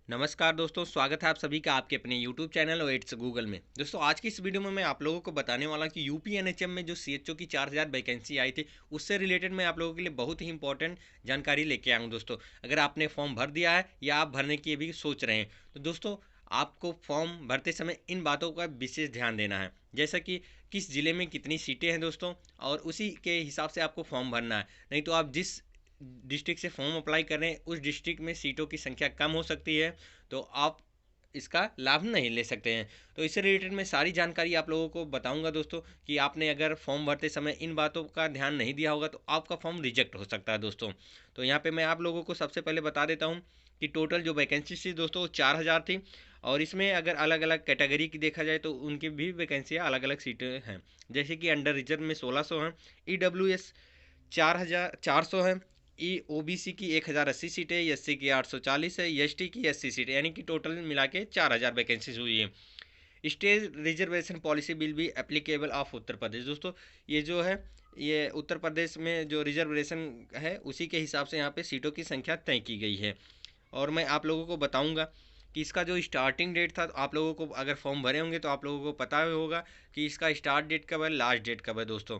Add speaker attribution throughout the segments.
Speaker 1: नमस्कार दोस्तों, स्वागत है आप सभी का आपके अपने YouTube चैनल और इट्स गूगल में। दोस्तों आज की इस वीडियो में मैं आप लोगों को बताने वाला कि यूपी एनएचएम में जो सीएचओ की 4000 वैकेंसी आई थी उससे रिलेटेड मैं आप लोगों के लिए बहुत ही इंपॉर्टेंट जानकारी लेके आया हूँ। दोस्तों अगर आपने फॉर्म भर दिया है या आप भरने की भी सोच रहे हैं तो दोस्तों आपको फॉर्म भरते समय इन बातों का विशेष ध्यान देना है, जैसा कि किस ज़िले में कितनी सीटें हैं दोस्तों, और उसी के हिसाब से आपको फॉर्म भरना है। नहीं तो आप जिस डिस्ट्रिक्ट से फॉर्म अप्लाई कर रहे हैं उस डिस्ट्रिक्ट में सीटों की संख्या कम हो सकती है, तो आप इसका लाभ नहीं ले सकते हैं। तो इससे रिलेटेड मैं सारी जानकारी आप लोगों को बताऊंगा दोस्तों कि आपने अगर फॉर्म भरते समय इन बातों का ध्यान नहीं दिया होगा तो आपका फॉर्म रिजेक्ट हो सकता है दोस्तों। तो यहाँ पे मैं आप लोगों को सबसे पहले बता देता हूँ कि टोटल जो वैकेंसी थी दोस्तों वो 4000 थी, और इसमें अगर अलग अलग कैटेगरी की देखा जाए तो उनकी भी वैकेंसियाँ अलग अलग सीटें हैं। जैसे कि अंडर रिजर्व में 1600 हैं, EWS 4400 है, OBC की 1080 सीट है, SC की 840 है, ST की 80 सीट है, यानी कि टोटल मिला के 4000 वैकेंसीज हुई है। State reservation policy will be applicable of Uttar Pradesh. दोस्तों ये जो है ये उत्तर प्रदेश में जो रिजर्वेशन है उसी के हिसाब से यहाँ पे सीटों की संख्या तय की गई है। और मैं आप लोगों को बताऊंगा कि इसका जो स्टार्टिंग डेट था, तो आप लोगों को अगर फॉर्म भरे होंगे तो आप लोगों को पता होगा कि इसका स्टार्ट डेट कब है, लास्ट डेट कब है दोस्तों।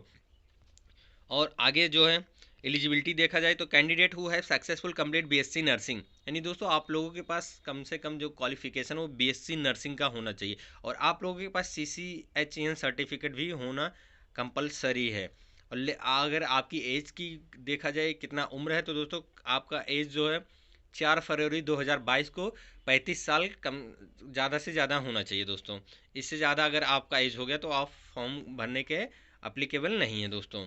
Speaker 1: और आगे जो है एलिजिबिलिटी देखा जाए तो candidate who have successful complete BSc nursing, यानी दोस्तों आप लोगों के पास कम से कम जो क्वालिफिकेशन वो बीएससी नर्सिंग का होना चाहिए, और आप लोगों के पास CCHEN सर्टिफिकेट भी होना कंपलसरी है। और अगर आपकी एज की देखा जाए कितना उम्र है तो दोस्तों आपका एज जो है 4 फरवरी 2022 को 35 साल कम ज़्यादा से ज़्यादा होना चाहिए दोस्तों। इससे ज़्यादा अगर आपका एज हो गया तो आप फॉर्म भरने के अप्लीकेबल नहीं है दोस्तों।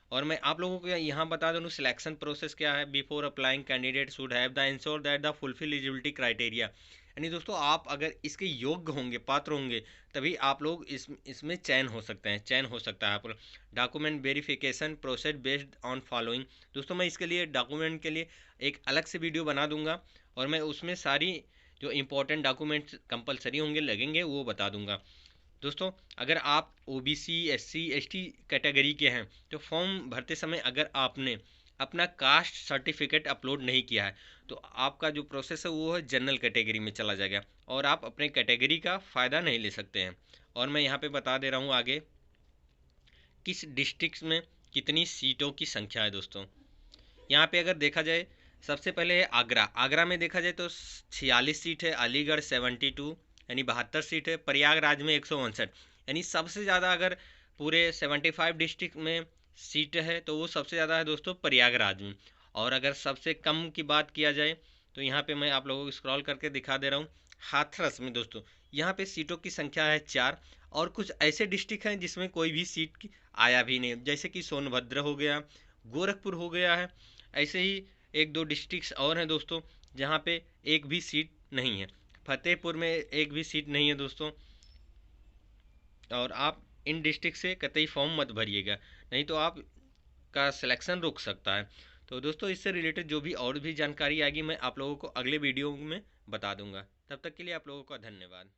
Speaker 1: और मैं आप लोगों को यहाँ बता दूँ सिलेक्शन प्रोसेस क्या है। Before applying candidate should have the ensure that the fulfil eligibility criteria, यानी दोस्तों आप अगर इसके योग्य होंगे, पात्र होंगे, तभी आप लोग इसमें चयन हो सकते हैं, चयन हो सकता है आप। Document verification process based on following, दोस्तों मैं इसके लिए डॉक्यूमेंट के लिए एक अलग से वीडियो बना दूंगा, और मैं उसमें सारी जो इंपॉर्टेंट डॉक्यूमेंट्स कंपलसरी होंगे लगेंगे वो बता दूंगा। दोस्तों अगर आप OBC SC ST कैटेगरी के हैं तो फॉर्म भरते समय अगर आपने अपना कास्ट सर्टिफिकेट अपलोड नहीं किया है तो आपका जो प्रोसेस है वो है जनरल कैटेगरी में चला जाएगा, और आप अपने कैटेगरी का फ़ायदा नहीं ले सकते हैं। और मैं यहाँ पे बता दे रहा हूँ आगे किस डिस्ट्रिक्ट में कितनी सीटों की संख्या है दोस्तों। यहाँ पे अगर देखा जाए सबसे पहले है आगरा। आगरा में देखा जाए तो 46 सीट है, अलीगढ़ 72 यानी 72 सीट है, प्रयागराज में 159, यानी सबसे ज़्यादा अगर पूरे 75 डिस्ट्रिक्ट में सीट है तो वो सबसे ज़्यादा है दोस्तों प्रयागराज में। और अगर सबसे कम की बात किया जाए तो यहाँ पे मैं आप लोगों को स्क्रॉल करके दिखा दे रहा हूँ, हाथरस में दोस्तों यहाँ पे सीटों की संख्या है 4, और कुछ ऐसे डिस्ट्रिक्ट हैं जिसमें कोई भी सीट की आया भी नहीं, जैसे कि सोनभद्र हो गया, गोरखपुर हो गया है। ऐसे ही एक दो डिस्ट्रिक्ट्स और हैं दोस्तों जहाँ पे एक भी सीट नहीं है। फतेहपुर में एक भी सीट नहीं है दोस्तों। और आप इन डिस्ट्रिक्ट से कतई फॉर्म मत भरिएगा, नहीं तो आप का सिलेक्शन रुक सकता है। तो दोस्तों इससे रिलेटेड जो भी और भी जानकारी आएगी मैं आप लोगों को अगले वीडियो में बता दूंगा। तब तक के लिए आप लोगों का धन्यवाद।